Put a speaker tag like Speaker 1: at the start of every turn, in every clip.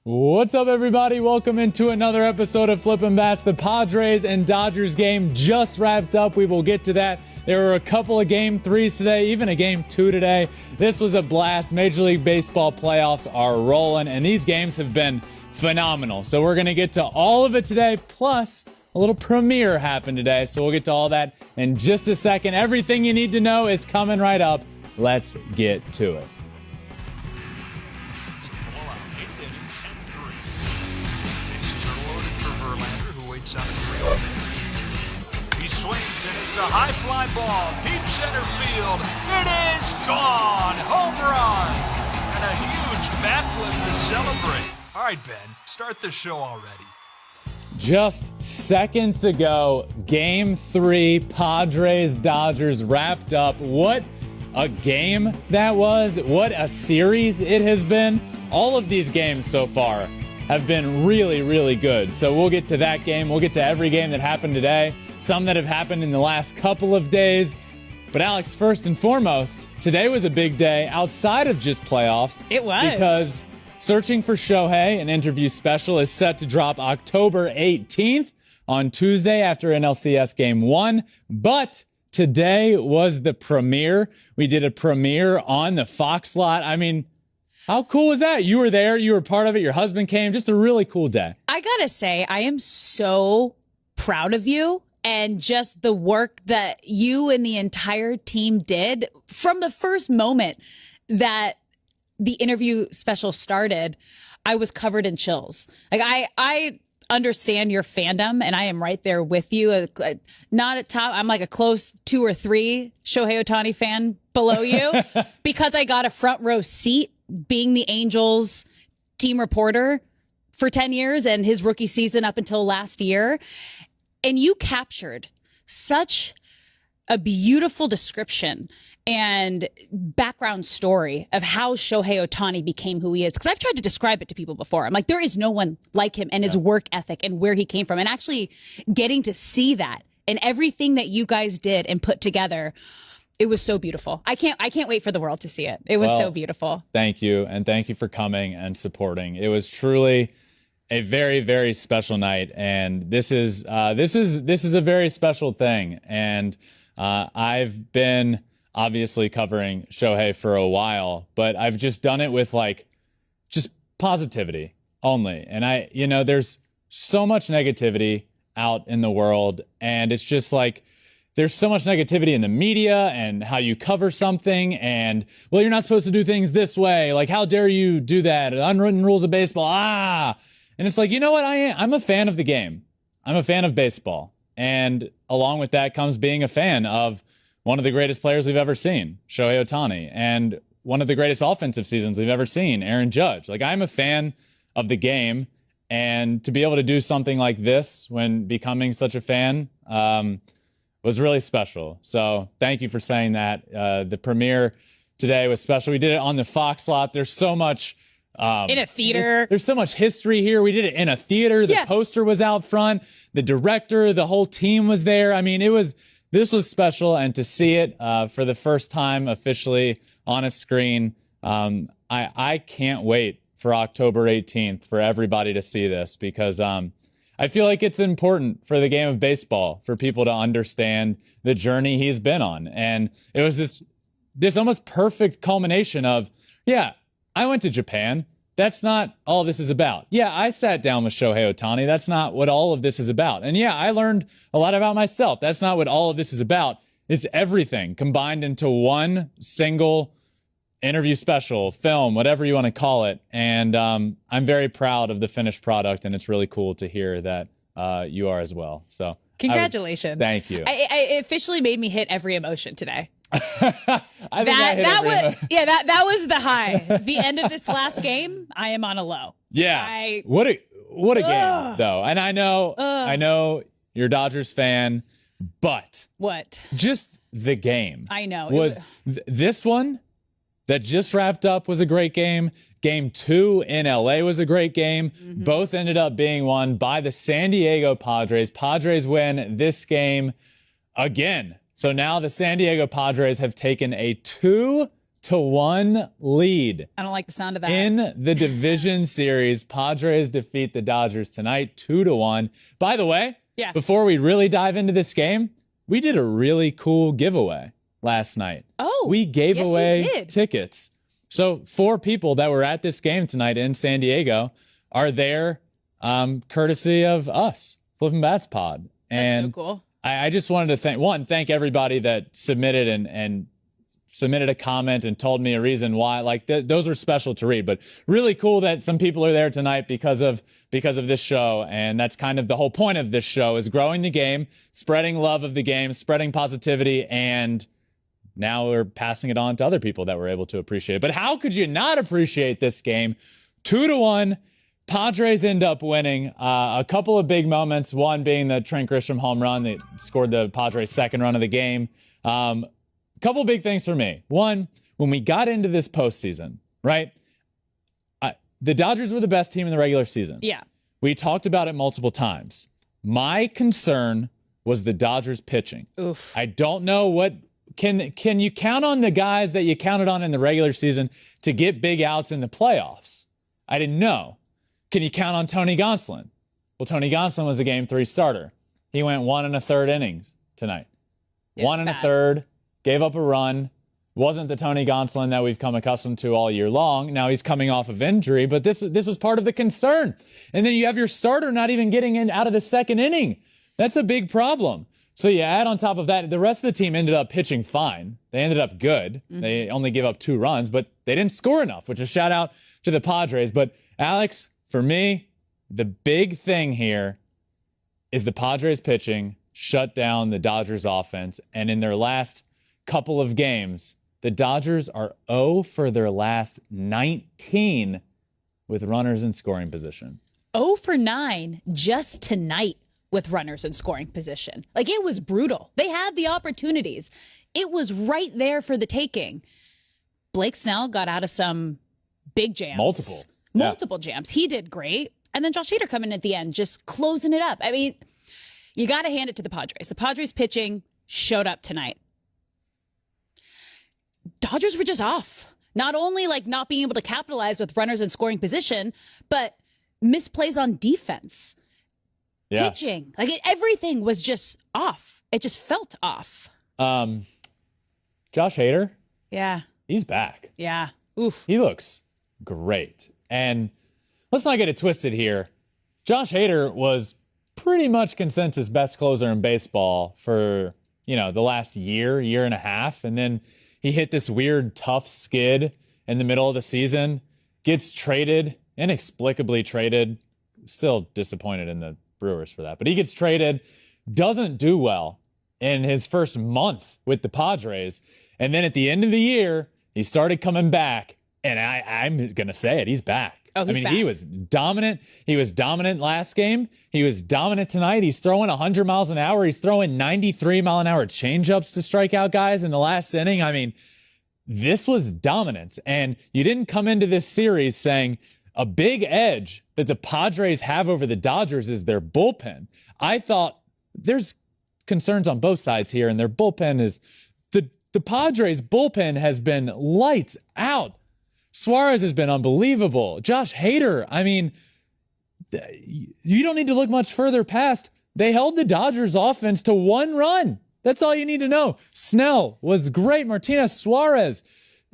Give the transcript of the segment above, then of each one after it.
Speaker 1: What's up, everybody? Welcome into another episode of Flippin Bats. The Padres and Dodgers game just wrapped up. We will get to that. There were a couple of Game 3s today, even a Game 2 today. This was a blast. Major League Baseball playoffs are rolling, and these games have been phenomenal. So we're going to get to all of it today, plus a little premiere happened today. So we'll get to all that in just a second. Everything you need to know is coming right up. Let's get to it.
Speaker 2: Verlander, who waits on a 3-0 pitch. He swings, and it's a high fly ball, deep center field. It is gone! Home run! And a huge bat flip to celebrate. All right, Ben, start the show already.
Speaker 1: Just seconds ago, Game 3, Padres-Dodgers wrapped up. What a game that was. What a series it has been. All of these games so far have been really, really good. So we'll get to that game. We'll get to every game that happened today, some that have happened in the last couple of days. But Alex, first and foremost, today was a big day outside of just playoffs.
Speaker 3: It was.
Speaker 1: Because Searching for Shohei, an interview special, is set to drop October 18th on Tuesday after NLCS Game 1. But today was the premiere. We did a premiere on the Fox lot. I mean, how cool was that? You were there. You were part of it. Your husband came. Just a really cool day.
Speaker 3: I gotta say, I am so proud of you and just the work that you and the entire team did from the first moment that the interview special started. I was covered in chills. Like I understand your fandom, and I am right there with you. Not at top. I'm like a close 2 or 3 Shohei Ohtani fan below you because I got a front row seat being the Angels team reporter for 10 years and his rookie season up until last year. And you captured such a beautiful description and background story of how Shohei Ohtani became who he is. Because I've tried to describe it to people before. I'm like, there is no one like him and his work ethic and where he came from. And actually getting to see that and everything that you guys did and put together, it was so beautiful. I can't wait for the world to see it. It was so beautiful.
Speaker 1: Thank you. And thank you for coming and supporting. It was truly a very, very special night. And this is a very special thing. And I've been obviously covering Shohei for a while, but I've just done it with just positivity only. And there's so much negativity out in the world, and it's just like, there's so much negativity in the media and how you cover something, and, well, you're not supposed to do things this way. Like, how dare you do that? Unwritten rules of baseball. And it's like, you know what? I'm a fan of the game. I'm a fan of baseball. And along with that comes being a fan of one of the greatest players we've ever seen, Shohei Ohtani, and one of the greatest offensive seasons we've ever seen, Aaron Judge. Like, I'm a fan of the game, and to be able to do something like this when becoming such a fan, was really special. So thank you for saying that. The premiere today was special. We did it on the Fox lot. There's so much
Speaker 3: in a theater.
Speaker 1: There's so much history here. We did it in a theater. The poster was out front. The director, the whole team was there. I mean, this was special. And to see it for the first time officially on a screen, I can't wait for October 18th for everybody to see this, because I feel like it's important for the game of baseball for people to understand the journey he's been on. And it was this almost perfect culmination of, I went to Japan. That's not all this is about. I sat down with Shohei Ohtani. That's not what all of this is about. And I learned a lot about myself. That's not what all of this is about. It's everything combined into one single interview special, film, whatever you want to call it. And I'm very proud of the finished product, and it's really cool to hear that you are as well. So
Speaker 3: congratulations.
Speaker 1: Thank you.
Speaker 3: It officially made me hit every emotion today.
Speaker 1: That
Speaker 3: was the high. The end of this last game, I am on a low.
Speaker 1: Yeah. What a game, though. And I know you're a Dodgers fan, but
Speaker 3: what?
Speaker 1: Just the game.
Speaker 3: I know.
Speaker 1: Was this one that just wrapped up was a great game. Game 2 in LA was a great game. Mm-hmm. Both ended up being won by the San Diego Padres. Padres win this game again. So now the San Diego Padres have taken a 2-2 6-1 lead.
Speaker 3: I don't like the sound of that.
Speaker 1: In the division series, Padres defeat the Dodgers tonight 2-1. By the way, before we really dive into this game, we did a really cool giveaway last night.
Speaker 3: Oh,
Speaker 1: we gave
Speaker 3: yes,
Speaker 1: away
Speaker 3: you did.
Speaker 1: tickets. So 4 people that were at this game tonight in San Diego are there courtesy of us, Flippin Bats Pod. And
Speaker 3: that's so cool.
Speaker 1: I just wanted to thank everybody that submitted and submitted a comment and told me a reason why. Like those are special to read, but really cool that some people are there tonight because of this show. And that's kind of the whole point of this show, is growing the game, spreading love of the game, spreading positivity, and now we're passing it on to other people that were able to appreciate it. But how could you not appreciate this game? 2-1. Padres end up winning. A couple of big moments, one being the Trent Grisham home run that scored the Padres' second run of the game. A couple big things for me. One, when we got into this postseason, right? The Dodgers were the best team in the regular season.
Speaker 3: Yeah.
Speaker 1: We talked about it multiple times. My concern was the Dodgers pitching.
Speaker 3: Oof.
Speaker 1: I don't know what... Can you count on the guys that you counted on in the regular season to get big outs in the playoffs? I didn't know. Can you count on Tony Gonsolin? Well, Tony Gonsolin was a Game 3 starter. He went 1 1/3 innings tonight.
Speaker 3: Yeah,
Speaker 1: 1 1/3, gave up a run. Wasn't the Tony Gonsolin that we've come accustomed to all year long. Now he's coming off of injury, but this was part of the concern. And then you have your starter not even getting in out of the second inning. That's a big problem. So you add on top of that, the rest of the team ended up pitching fine. They ended up good. Mm-hmm. They only gave up 2 runs, but they didn't score enough, which is a shout out to the Padres. But Alex, for me, the big thing here is the Padres pitching shut down the Dodgers offense. And in their last couple of games, the Dodgers are 0 for their last 19 with runners in scoring position.
Speaker 3: 0 for 9 just tonight with runners in scoring position. Like, it was brutal. They had the opportunities. It was right there for the taking. Blake Snell got out of some big jams. Multiple jams. He did great. And then Josh Hader coming at the end, just closing it up. I mean, you got to hand it to the Padres. The Padres pitching showed up tonight. Dodgers were just off. Not only like not being able to capitalize with runners in scoring position, but misplays on defense. Yeah. Pitching. Like everything was just off. It just felt off.
Speaker 1: Josh Hader?
Speaker 3: Yeah.
Speaker 1: He's back.
Speaker 3: Yeah. Oof.
Speaker 1: He looks great. And let's not get it twisted here. Josh Hader was pretty much consensus best closer in baseball for, the last year and a half. And then he hit this weird tough skid in the middle of the season, gets traded, inexplicably traded. Still disappointed in the Brewers for that. But he gets traded, doesn't do well in his first month with the Padres. And then at the end of the year, he started coming back. And I'm going to say it, he's back.
Speaker 3: Oh, he's back.
Speaker 1: He was dominant. He was dominant last game. He was dominant tonight. He's throwing 100 miles an hour. He's throwing 93-mile-an-hour changeups to strike out guys in the last inning. I mean, this was dominance. And you didn't come into this series saying a big edge that the Padres have over the Dodgers is their bullpen. I thought there's concerns on both sides here, and their bullpen is the Padres' bullpen has been lights out. Suarez has been unbelievable. Josh Hader, I mean, you don't need to look much further past. They held the Dodgers offense to 1 run. That's all you need to know. Snell was great. Martinez, Suarez,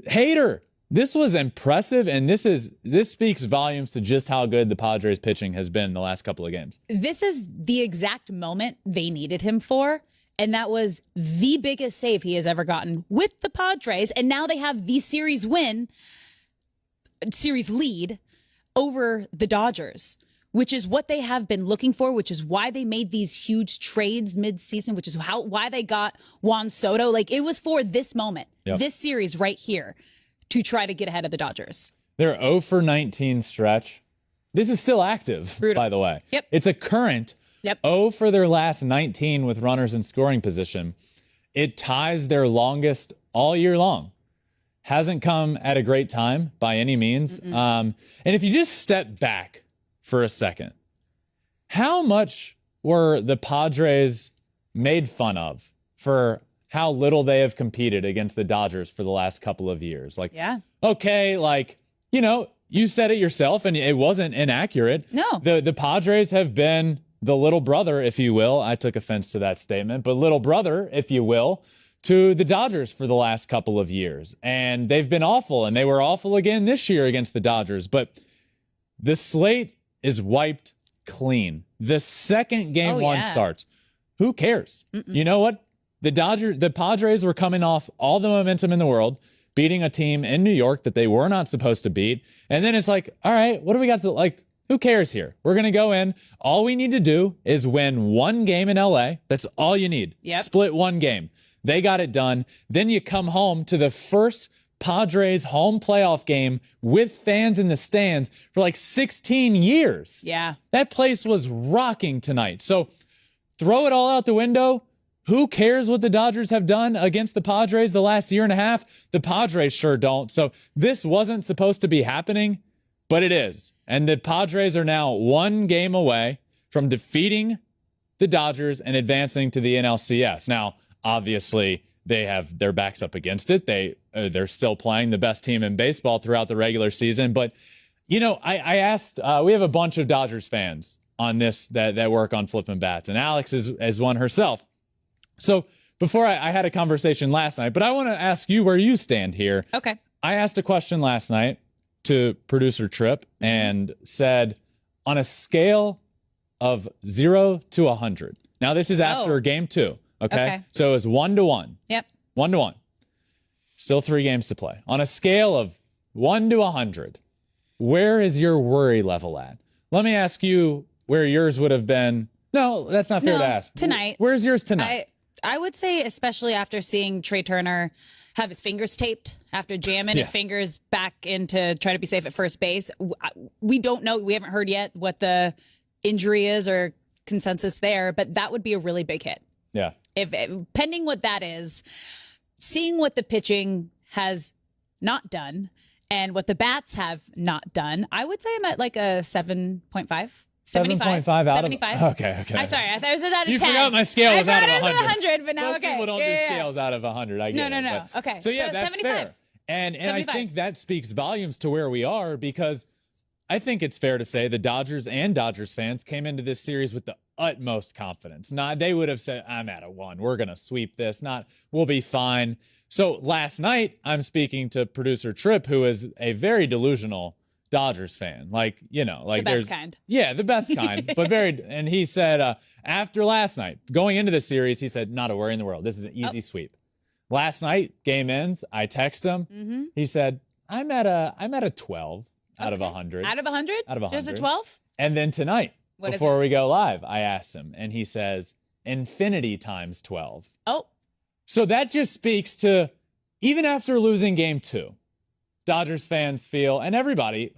Speaker 1: Hader. This was impressive, and this speaks volumes to just how good the Padres pitching has been in the last couple of games.
Speaker 3: This is the exact moment they needed him for, and that was the biggest save he has ever gotten with the Padres, and now they have the series lead over the Dodgers, which is what they have been looking for, which is why they made these huge trades mid-season, which is why they got Juan Soto. Like, it was for this moment, this series right here, to try to get ahead of the Dodgers.
Speaker 1: Their 0 for 19 stretch. This is still active, by the way.
Speaker 3: Yep.
Speaker 1: It's a current 0 for their last 19 with runners in scoring position. It ties their longest all year long. Hasn't come at a great time by any means. And if you just step back for a second, how much were the Padres made fun of for how little they have competed against the Dodgers for the last couple of years. Like,
Speaker 3: Yeah.
Speaker 1: okay, like, you said it yourself, and it wasn't inaccurate.
Speaker 3: No.
Speaker 1: The Padres have been the little brother, if you will. I took offense to that statement, but little brother, if you will, to the Dodgers for the last couple of years. And they've been awful, and they were awful again this year against the Dodgers. But the slate is wiped clean. The second game one starts. Who cares? You know what? The Padres were coming off all the momentum in the world, beating a team in New York that they were not supposed to beat. And then it's like, all right, what do we got to, like, who cares here? We're going to go in. All we need to do is win one game in LA. That's all you need.
Speaker 3: Yep.
Speaker 1: Split one game. They got it done. Then you come home to the first Padres home playoff game with fans in the stands for like 16 years.
Speaker 3: Yeah.
Speaker 1: That place was rocking tonight. So throw it all out the window. Who cares what the Dodgers have done against the Padres the last year and a half? The Padres sure don't. So this wasn't supposed to be happening, but it is. And the Padres are now one game away from defeating the Dodgers and advancing to the NLCS. Now, obviously, they have their backs up against it. They're still playing the best team in baseball throughout the regular season. But, I asked, we have a bunch of Dodgers fans on this that work on Flippin Bats, and Alex is one herself. So before I had a conversation last night, but I want to ask you where you stand here.
Speaker 3: Okay.
Speaker 1: I asked a question last night to producer Tripp and said, on a scale of 0 to 100. Now, this is after game 2. Okay. So it was 1-1.
Speaker 3: Yep.
Speaker 1: 1-1. Still 3 games to play. On a scale of 1 to 100, where is your worry level at? Let me ask you where yours would have been. No, that's not fair to ask.
Speaker 3: Tonight.
Speaker 1: Where's yours tonight?
Speaker 3: I would say, especially after seeing Trey Turner have his fingers taped after jamming his fingers back in to try to be safe at first base. We don't know. We haven't heard yet what the injury is or consensus there, but that would be a really big hit.
Speaker 1: Yeah.
Speaker 3: If pending what that is, seeing what the pitching has not done and what the bats have not done, I would say I'm at like a 7.5.
Speaker 1: 75 out
Speaker 3: 75.
Speaker 1: of... Okay.
Speaker 3: I'm sorry. I thought it was out of 10.
Speaker 1: You forgot my scale was out of 100.
Speaker 3: 100, but now,
Speaker 1: Most people don't do scales out of 100. I get it.
Speaker 3: No.
Speaker 1: But,
Speaker 3: Okay.
Speaker 1: So, yeah,
Speaker 3: So
Speaker 1: that's
Speaker 3: 75.
Speaker 1: fair. And I
Speaker 3: 75.
Speaker 1: think that speaks volumes to where we are, because I think it's fair to say the Dodgers and Dodgers fans came into this series with the utmost confidence. They would have said, I'm at a 1. We're going to sweep this. We'll be fine. So last night, I'm speaking to producer Tripp, who is a very delusional Dodgers fan. The
Speaker 3: best kind.
Speaker 1: Yeah, the best kind. And he said, after last night, going into the series, he said, not a worry in the world. This is an easy sweep. Last night, game ends. I text him. Mm-hmm. He said, I'm at a 12 out of 100.
Speaker 3: Out of 100?
Speaker 1: Out of 100.
Speaker 3: Just a 12?
Speaker 1: And then tonight, before we go live, I asked him, and he says, infinity times 12.
Speaker 3: Oh.
Speaker 1: So that just speaks to, even after losing game 2, Dodgers fans feel, and everybody,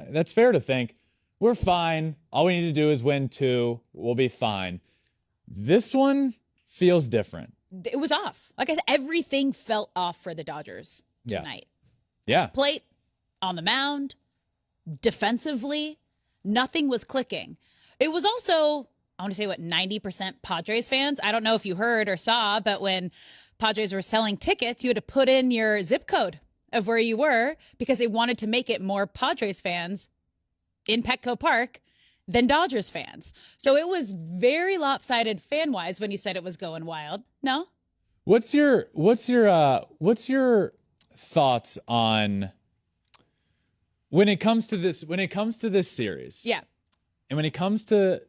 Speaker 1: that's fair to think, we're fine. All we need to do is win 2. We'll be fine. This one feels different.
Speaker 3: It was off. Like I said, everything felt off for the Dodgers tonight.
Speaker 1: Yeah.
Speaker 3: Plate, on the mound, defensively, nothing was clicking. It was also, I want to say, 90% Padres fans. I don't know if you heard or saw, but when Padres were selling tickets, you had to put in your zip code of where you were because they wanted to make it more Padres fans in Petco Park than Dodgers fans. So it was very lopsided fan-wise when you said it was going wild. No?
Speaker 1: What's your thoughts on when it comes to this series?
Speaker 3: Yeah.
Speaker 1: And when it comes to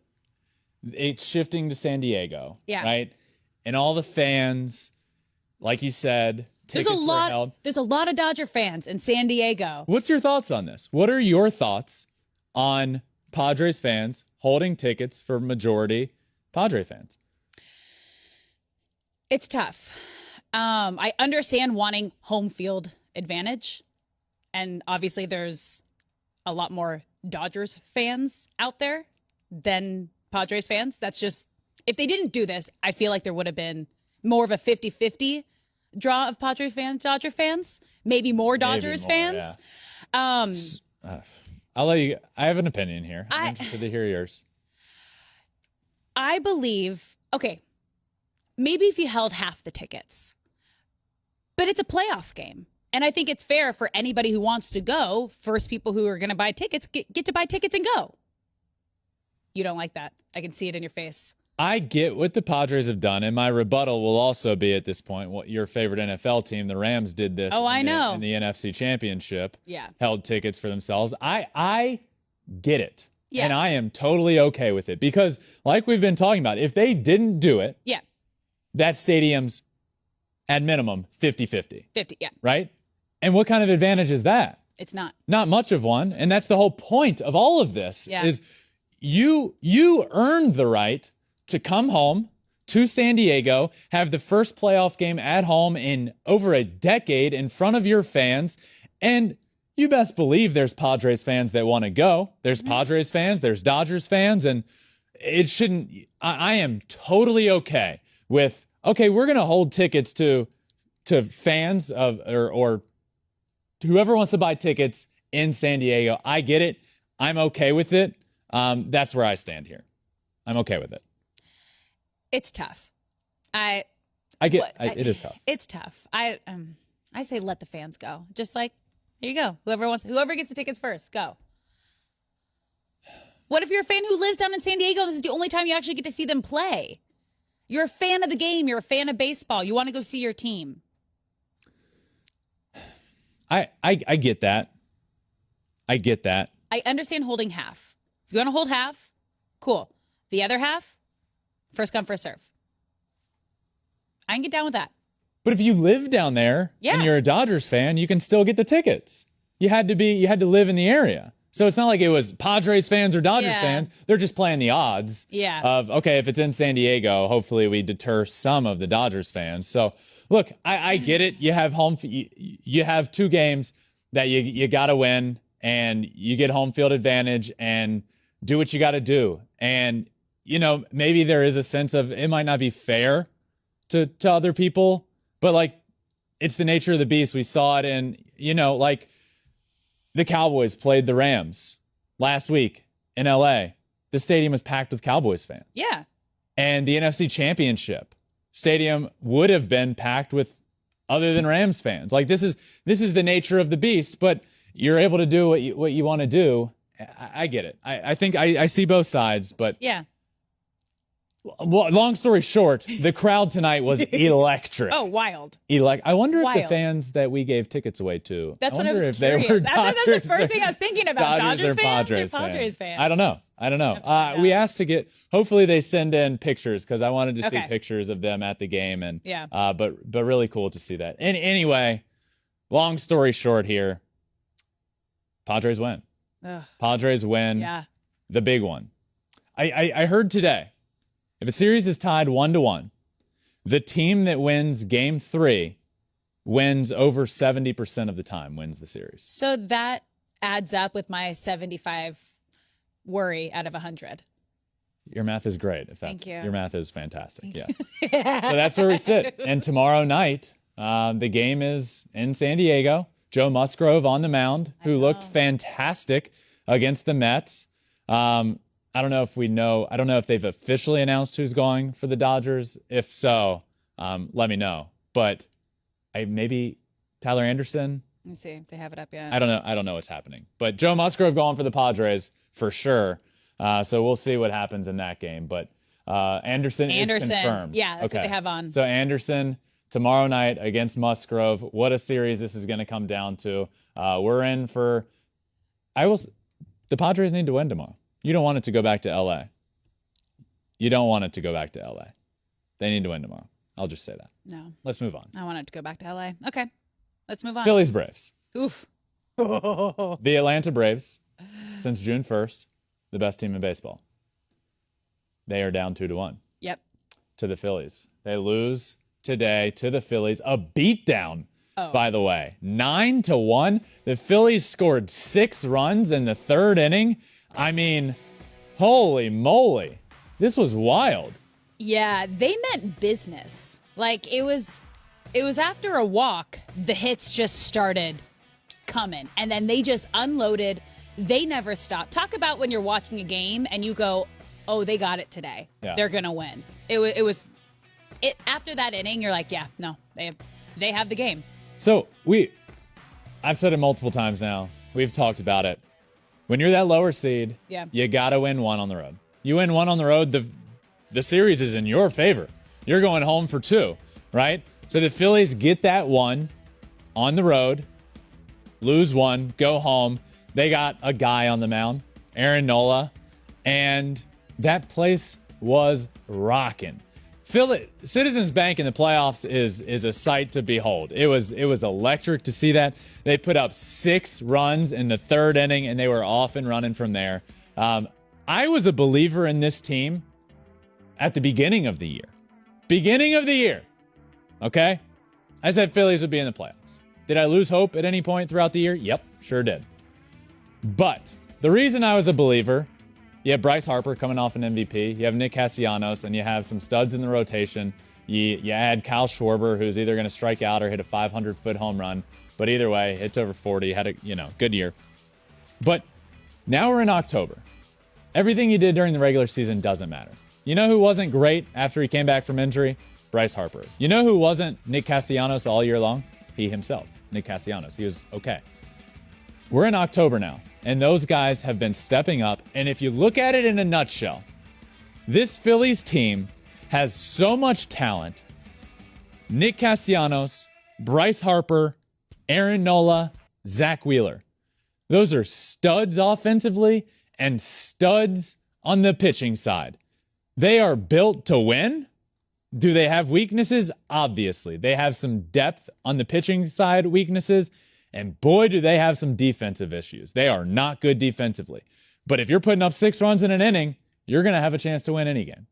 Speaker 1: it shifting to San Diego, right? And all the fans, like you said, tickets were held.
Speaker 3: There's a lot of Dodger fans in San Diego.
Speaker 1: What's your thoughts on this? What are your thoughts on Padres fans holding tickets for majority Padre fans?
Speaker 3: It's tough. I understand wanting home field advantage. And obviously there's a lot more Dodgers fans out there than Padres fans. That's just, if they didn't do this, I feel like there would have been more of a 50-50 draw of Padre fans, Dodger fans, maybe more Dodgers fans.
Speaker 1: Yeah. I'll let you. I have an opinion here. I'm interested to hear yours.
Speaker 3: I believe. Okay, maybe if you held half the tickets. But it's a playoff game. And I think it's fair for anybody who wants to go, first people who are going to buy tickets, get to buy tickets and go. You don't like that. I can see it in your face.
Speaker 1: I get what the Padres have done, and my rebuttal will also be at this point what your favorite NFL team, the Rams, did this.
Speaker 3: Oh, I know.
Speaker 1: In the NFC Championship.
Speaker 3: Yeah.
Speaker 1: Held tickets for themselves. I get it.
Speaker 3: Yeah.
Speaker 1: And I am totally okay with it because, like we've been talking about, if they didn't do it,
Speaker 3: Yeah.
Speaker 1: that stadium's at minimum 50-50.
Speaker 3: 50, yeah.
Speaker 1: Right? And what kind of advantage is that?
Speaker 3: It's not.
Speaker 1: Not much of one. And that's the whole point of all of this is you earned the right to come home to San Diego, have the first playoff game at home in over a decade in front of your fans, and you best believe there's Padres fans that want to go. There's Padres fans, there's Dodgers fans, and it shouldn't. I am totally okay with, okay, we're going to hold tickets to fans of or whoever wants to buy tickets in San Diego. I get it. I'm okay with it. That's where I stand here. I'm okay with it.
Speaker 3: It's tough.
Speaker 1: It is tough.
Speaker 3: It's tough. I say let the fans go. Just like, here you go. Whoever gets the tickets first, go. What if you're a fan who lives down in San Diego? This is the only time you actually get to see them play. You're a fan of the game. You're a fan of baseball. You want to go see your team.
Speaker 1: I get that. I get that.
Speaker 3: I understand holding half. If you want to hold half, cool. The other half, first come, first serve. I can get down with that.
Speaker 1: But if you live down there and you're a Dodgers fan, you can still get the tickets. You had to live in the area. So it's not like it was Padres fans or Dodgers fans. They're just playing the odds of, okay, if it's in San Diego, hopefully we deter some of the Dodgers fans. So look, I get it. You have you have two games that you got to win, and you get home field advantage and do what you got to do. And, maybe there is a sense of it might not be fair to other people, but like it's the nature of the beast. We saw it in, like the Cowboys played the Rams last week in LA. The stadium was packed with Cowboys fans.
Speaker 3: Yeah.
Speaker 1: And the NFC Championship stadium would have been packed with other than Rams fans. Like this is the nature of the beast, but you're able to do what you want to do. I get it. I think I see both sides, but
Speaker 3: yeah.
Speaker 1: Well, long story short, the crowd tonight was electric.
Speaker 3: Oh, wild.
Speaker 1: I wonder if the fans that we gave tickets away to.
Speaker 3: That's what I was curious. That's the first thing I was thinking about. Dodgers fans or Padres fans?
Speaker 1: I don't know. We asked to get, hopefully they send in pictures because I wanted to see pictures of them at the game. And but really cool to see that. And anyway, long story short here, Padres win.
Speaker 3: Ugh.
Speaker 1: Padres win the big one. I heard today, if a series is tied 1-1, the team that wins game 3 wins over 70% of the time, wins the series.
Speaker 3: So that adds up with my 75 worry out of 100.
Speaker 1: Your math is great.
Speaker 3: Thank you.
Speaker 1: Your math is fantastic. Yeah. So that's where we sit. And tomorrow night, the game is in San Diego. Joe Musgrove on the mound, who looked fantastic against the Mets. I don't know if they've officially announced who's going for the Dodgers. If so, let me know. But maybe Tyler Anderson.
Speaker 3: Let me see if they have it up yet.
Speaker 1: I don't know what's happening. But Joe Musgrove going for the Padres for sure. So we'll see what happens in that game. But Anderson is confirmed.
Speaker 3: Yeah, that's what they have on.
Speaker 1: So Anderson tomorrow night against Musgrove. What a series this is going to come down to. We're in for. The Padres need to win tomorrow. You don't want it to go back to LA. You don't want it to go back to LA. They need to win tomorrow. I'll just say that.
Speaker 3: No.
Speaker 1: Let's move on.
Speaker 3: I want it to go back to LA. Okay. Let's move on.
Speaker 1: Phillies Braves.
Speaker 3: Oof.
Speaker 1: The Atlanta Braves, since June 1st, the best team in baseball. They are down 2-1.
Speaker 3: Yep.
Speaker 1: To the Phillies. They lose today to the Phillies. A beatdown, by the way. 9-1. The Phillies scored 6 runs in the 3rd inning. I mean, holy moly. This was wild.
Speaker 3: Yeah, they meant business. Like it was after a walk, the hits just started coming and then they just unloaded. They never stopped. Talk about when you're watching a game and you go, "Oh, they got it today.
Speaker 1: Yeah.
Speaker 3: They're going to win." It was after that inning, you're like, yeah, no, they have the game.
Speaker 1: So I've said it multiple times now. We've talked about it. When you're that lower seed, you got to win one on the road. You win one on the road, the series is in your favor. You're going home for 2, right? So the Phillies get that one on the road, lose one, go home. They got a guy on the mound, Aaron Nola, and that place was rocking. Citizens Bank in the playoffs is a sight to behold. It was electric to see that. They put up 6 runs in the 3rd inning, and they were off and running from there. I was a believer in this team at the beginning of the year. Okay? I said Phillies would be in the playoffs. Did I lose hope at any point throughout the year? Yep, sure did. But the reason I was a believer, you have Bryce Harper coming off an MVP. You have Nick Castellanos, and you have some studs in the rotation. You add Kyle Schwarber, who's either going to strike out or hit a 500-foot home run. But either way, it's over 40. Had a good year. But now we're in October. Everything you did during the regular season doesn't matter. You know who wasn't great after he came back from injury? Bryce Harper. You know who wasn't Nick Castellanos all year long? He himself, Nick Castellanos. He was okay. We're in October now, and those guys have been stepping up. And if you look at it in a nutshell, this Phillies team has so much talent. Nick Castellanos, Bryce Harper, Aaron Nola, Zach Wheeler. Those are studs offensively and studs on the pitching side. They are built to win. Do they have weaknesses? Obviously. They have some depth on the pitching side weaknesses. And boy, do they have some defensive issues. They are not good defensively. But if you're putting up 6 runs in an inning, you're going to have a chance to win any game.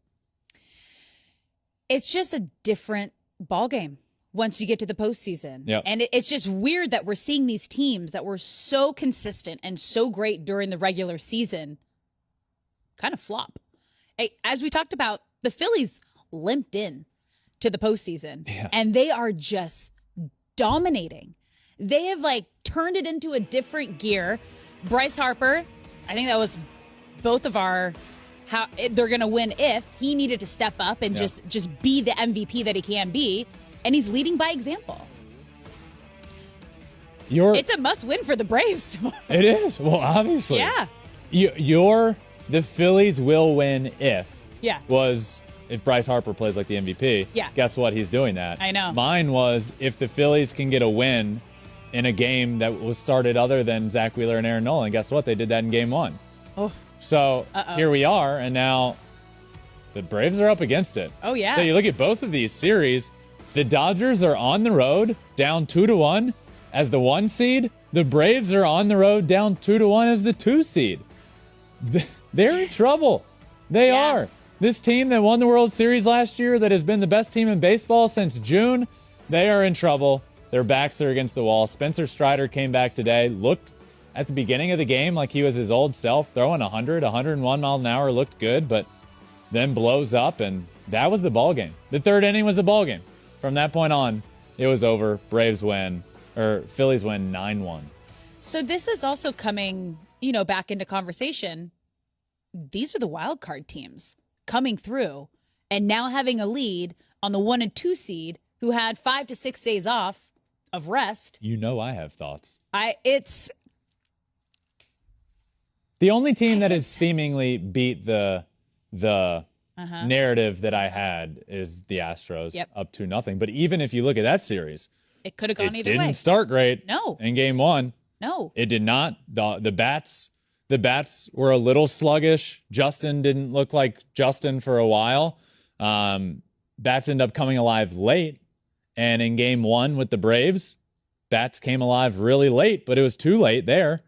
Speaker 3: It's just a different ballgame once you get to the postseason.
Speaker 1: Yep.
Speaker 3: And it's just weird that we're seeing these teams that were so consistent and so great during the regular season kind of flop. As we talked about, the Phillies limped in to the postseason, and they are just dominating. They have turned it into a different gear. Bryce Harper, I think that was both of our how they're going to win if he needed to step up and just be the MVP that he can be, and he's leading by example. It's a must win for the Braves tomorrow.
Speaker 1: It is. Well, obviously.
Speaker 3: Yeah.
Speaker 1: The Phillies will win if
Speaker 3: was
Speaker 1: if Bryce Harper plays like the MVP.
Speaker 3: Yeah.
Speaker 1: Guess what? He's doing that.
Speaker 3: I know.
Speaker 1: Mine was if the Phillies can get a win in a game that was started other than Zach Wheeler and Aaron Nola. And guess what? They did that in game 1.
Speaker 3: Oh.
Speaker 1: So here we are, and now the Braves are up against it.
Speaker 3: Oh, yeah.
Speaker 1: So you look at both of these series, the Dodgers are on the road down 2-1 as the 1 seed. The Braves are on the road down 2-1 as the 2 seed. They're in trouble. They are. This team that won the World Series last year, that has been the best team in baseball since June, they are in trouble. Their backs are against the wall. Spencer Strider came back today, looked at the beginning of the game like he was his old self, throwing 101 mile an hour, looked good, but then blows up, and that was the ball game. The 3rd inning was the ball game. From that point on, it was over. Phillies win 9-1.
Speaker 3: So this is also coming, back into conversation. These are the wild card teams coming through and now having a lead on the 1 and 2 seed who had 5 to 6 days off of rest.
Speaker 1: I have thoughts.
Speaker 3: It's
Speaker 1: the only team that has seemingly beat the narrative that I had is the Astros up 2-0. But even if you look at that series,
Speaker 3: it could have gone either way.
Speaker 1: It didn't start great.
Speaker 3: No.
Speaker 1: In game 1.
Speaker 3: No.
Speaker 1: It did not. The bats were a little sluggish. Justin didn't look like Justin for a while. Bats end up coming alive late. And in game 1 with the Braves, bats came alive really late, but it was too late there.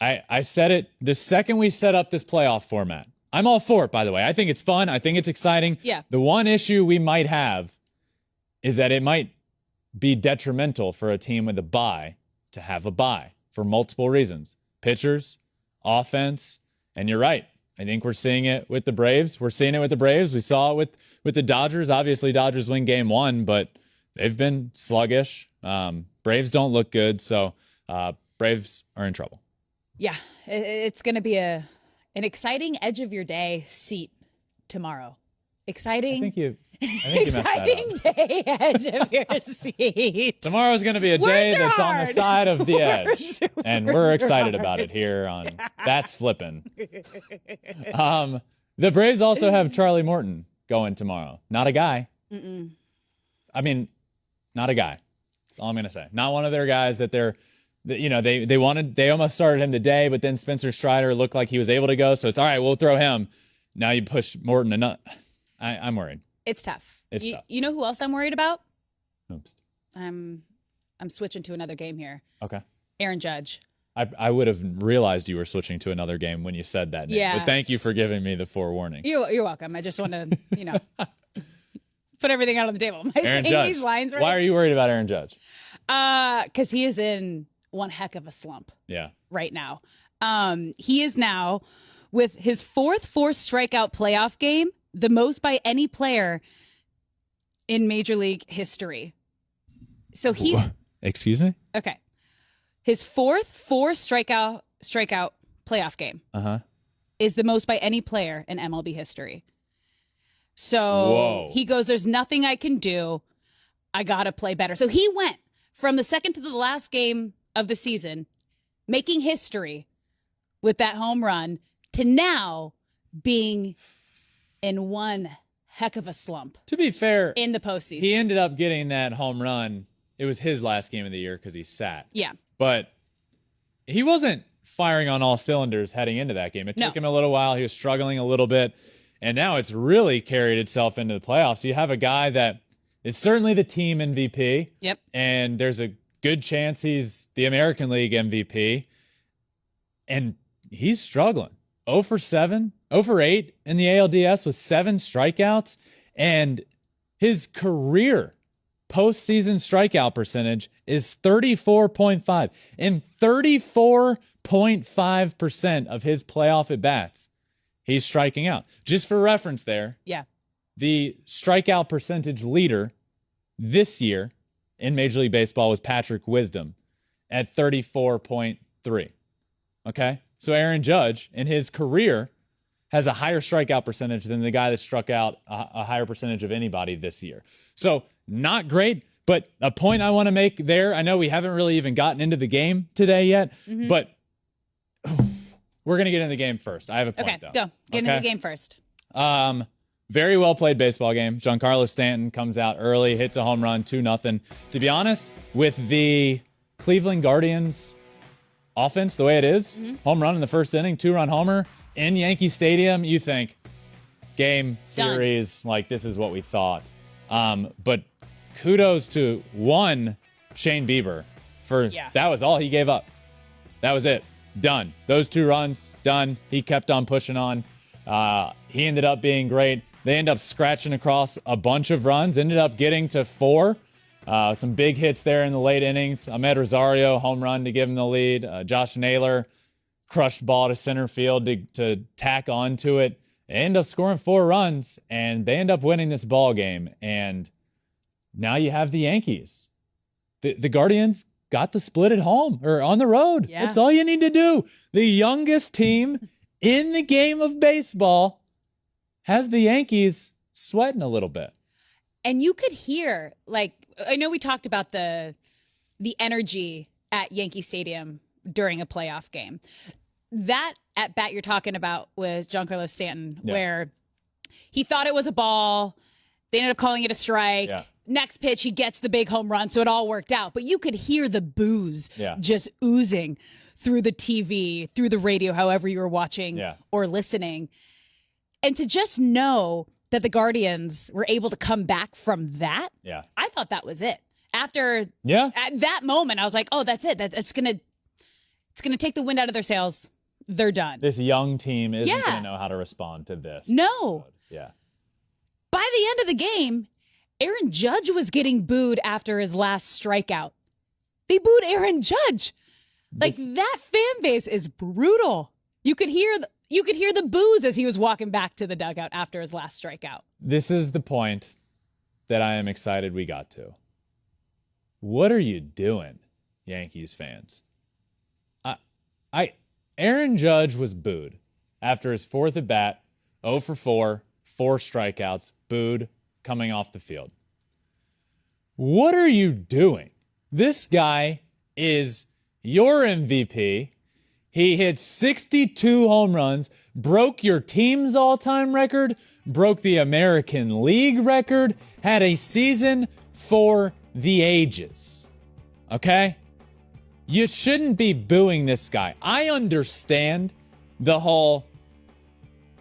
Speaker 1: I said it the second we set up this playoff format. I'm all for it, by the way. I think it's fun. I think it's exciting.
Speaker 3: Yeah.
Speaker 1: The one issue we might have is that it might be detrimental for a team with a bye to have a bye for multiple reasons. Pitchers, offense, and you're right. I think we're seeing it with the Braves. We saw it with the Dodgers. Obviously, Dodgers win game 1, but they've been sluggish. Braves don't look good, so Braves are in trouble.
Speaker 3: Yeah, it's going to be an exciting edge of your day seat tomorrow. Exciting.
Speaker 1: I think you messed that
Speaker 3: Exciting
Speaker 1: up.
Speaker 3: day edge of your seat.
Speaker 1: Tomorrow's going to be a day
Speaker 3: Words are
Speaker 1: that's on the
Speaker 3: hard.
Speaker 1: side of the edge, and we're
Speaker 3: words are
Speaker 1: excited
Speaker 3: hard.
Speaker 1: about it here on Bats Flippin'. The Braves also have Charlie Morton going tomorrow. Not a guy. I mean, not a guy. That's all I'm going to say. Not one of their guys that they almost started him today, but then Spencer Strider looked like he was able to go. So it's all right, we'll throw him. Now you push Morton enough. I'm worried.
Speaker 3: It's tough.
Speaker 1: It's tough.
Speaker 3: You know who else I'm worried about?
Speaker 1: Oops.
Speaker 3: I'm switching to another game here.
Speaker 1: Okay.
Speaker 3: Aaron Judge.
Speaker 1: I would have realized you were switching to another game when you said that name.
Speaker 3: Yeah.
Speaker 1: But thank you for giving me the forewarning.
Speaker 3: You're welcome. I just want to, put everything out on the table. Am I
Speaker 1: Aaron
Speaker 3: saying
Speaker 1: Judge.
Speaker 3: these lines right?
Speaker 1: Why are you worried about Aaron Judge?
Speaker 3: Because he is in one heck of a slump
Speaker 1: Yeah.
Speaker 3: right now. He is now with his fourth strikeout playoff game, the most by any player in Major League history. So
Speaker 1: Excuse me?
Speaker 3: okay. His fourth strikeout playoff game is the most by any player in MLB history. So
Speaker 1: Whoa.
Speaker 3: he goes, there's nothing I can do. I got to play better. So he went from the second to the last game of the season, making history with that home run, to now being in one heck of a slump
Speaker 1: To be fair,
Speaker 3: in the postseason.
Speaker 1: he ended up getting that home run. It was his last game of the year because he sat.
Speaker 3: Yeah.
Speaker 1: But he wasn't firing on all cylinders heading into that game. It took him a little while. He was struggling a little bit. And now it's really carried itself into the playoffs. You have a guy that is certainly the team MVP.
Speaker 3: Yep.
Speaker 1: And there's a good chance he's the American League MVP. And he's struggling. 0 for 7, 0 for 8 in the ALDS with 7 strikeouts. And his career postseason strikeout percentage is 34.5. And 34.5% of his playoff at-bats, he's striking out. Just for reference there,
Speaker 3: Yeah.
Speaker 1: the strikeout percentage leader this year in Major League Baseball was Patrick Wisdom at 34.3. Okay? So Aaron Judge in his career has a higher strikeout percentage than the guy that struck out a higher percentage of anybody this year. So not great, but a point I want to make there, I know we haven't really even gotten into the game today yet, but we're going to get into the game first. I have a point,
Speaker 3: Okay,
Speaker 1: though.
Speaker 3: go. Get into the game first.
Speaker 1: Very well played baseball game. Giancarlo Stanton comes out early, hits a home run, 2-0. To be honest, with the Cleveland Guardians offense the way it is, home run in the first inning, 2-run homer in Yankee Stadium, you think game, series, like this is what we thought. But kudos to Shane Bieber for that was all he gave up. That was it. Done. Those 2 runs, done. He kept on pushing on. He ended up being great. They end up scratching across a bunch of runs, ended up getting to 4. Some big hits there in the late innings. Ahmed Rosario, home run to give him the lead. Josh Naylor, crushed ball to center field to tack onto it. They end up scoring 4 runs, and they end up winning this ball game. And now you have the Yankees. The Guardians got the split at home or on the road.
Speaker 3: Yeah.
Speaker 1: That's all you need to do. The youngest team in the game of baseball has the Yankees sweating a little bit.
Speaker 3: And you could hear, like, I know we talked about the energy at Yankee Stadium during a playoff game. That at bat you're talking about with Giancarlo Stanton, where he thought it was a ball, they ended up calling it a strike.
Speaker 1: Yeah.
Speaker 3: Next pitch, he gets the big home run, so it all worked out. But you could hear the booze just oozing through the TV, through the radio, however you were watching or listening. And to just know that the Guardians were able to come back from that, I thought that was it. After at that moment, I was like, oh, that's it. It's gonna take the wind out of their sails. They're done.
Speaker 1: This young team isn't going to know how to respond to this.
Speaker 3: No.
Speaker 1: Yeah.
Speaker 3: By the end of the game, Aaron Judge was getting booed after his last strikeout. They booed Aaron Judge. Like, that fan base is brutal. You could hear the boos as he was walking back to the dugout after his last strikeout.
Speaker 1: This is the point that I am excited we got to. What are you doing, Yankees fans? Aaron Judge was booed after his 4th at bat, 0 for 4, 4 strikeouts, booed coming off the field. What are you doing? This guy is your MVP. He hit 62 home runs, broke your team's all-time record, broke the American League record, had a season for the ages. Okay? You shouldn't be booing this guy. I understand the whole,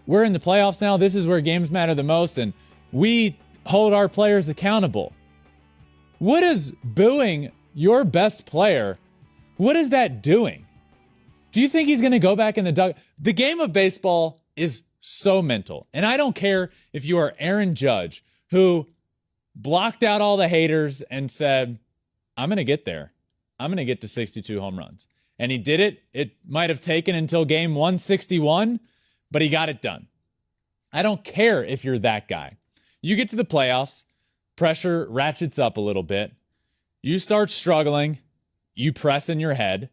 Speaker 1: we're in the playoffs now, this is where games matter the most, and we hold our players accountable. What is booing your best player, what is that doing? Do you think he's going to go back in the dugout? The game of baseball is so mental. And I don't care if you are Aaron Judge, who blocked out all the haters and said, I'm going to get there. I'm going to get to 62 home runs. And he did it. It might have taken until game 161, but he got it done. I don't care if you're that guy. You get to the playoffs, pressure ratchets up a little bit. You start struggling. You press in your head.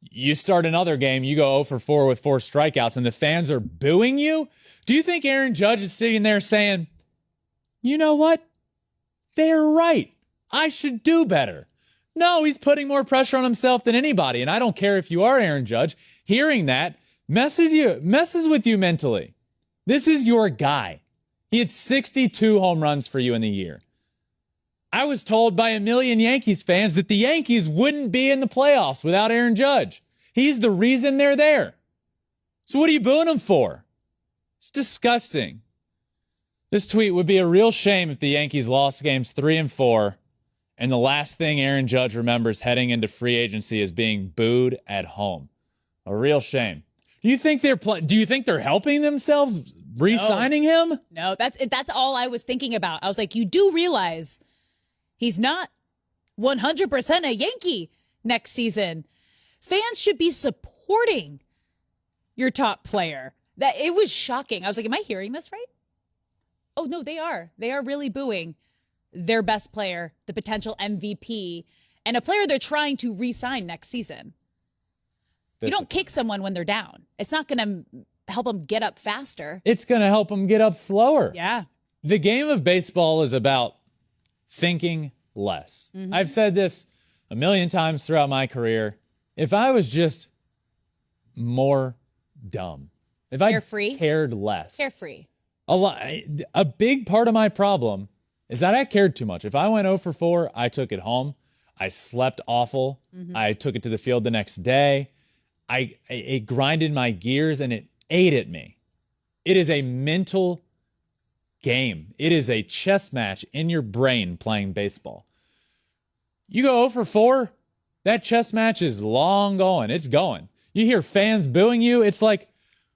Speaker 1: You start another game, you go 0 for 4 with 4 strikeouts, and the fans are booing you? Do you think Aaron Judge is sitting there saying, you know what? They're right. I should do better. No, he's putting more pressure on himself than anybody, and I don't care if you are Aaron Judge. Hearing that messes with you mentally. This is your guy. He had 62 home runs for you in the year. I was told by a million Yankees fans that the Yankees wouldn't be in the playoffs without Aaron Judge. He's the reason they're there. So what are you booing him for? It's disgusting. This tweet would be a real shame if the Yankees lost games 3 and 4, and the last thing Aaron Judge remembers heading into free agency is being booed at home. A real shame. Do you think they're helping themselves re-signing him?
Speaker 3: No, that's all I was thinking about. I was like, you do realize he's not 100% a Yankee next season. Fans should be supporting your top player. That it was shocking. I was like, am I hearing this right? Oh, no, they are. They are really booing their best player, the potential MVP, and a player they're trying to re-sign next season. You don't kick someone when they're down. It's not going to help them get up faster.
Speaker 1: It's going to help them get up slower.
Speaker 3: Yeah.
Speaker 1: The game of baseball is about thinking less. Mm-hmm. I've said this a million times throughout my career. If I was just more dumb, if
Speaker 3: Carefree.
Speaker 1: I cared less.
Speaker 3: Carefree.
Speaker 1: A big part of my problem is that I cared too much. If I went 0 for 4, I took it home. I slept awful. Mm-hmm. I took it to the field the next day. It grinded my gears and it ate at me. It is a mental game. It is a chess match in your brain playing baseball. You go 0 for 4, that chess match is long going. It's going. You hear fans booing you. It's like,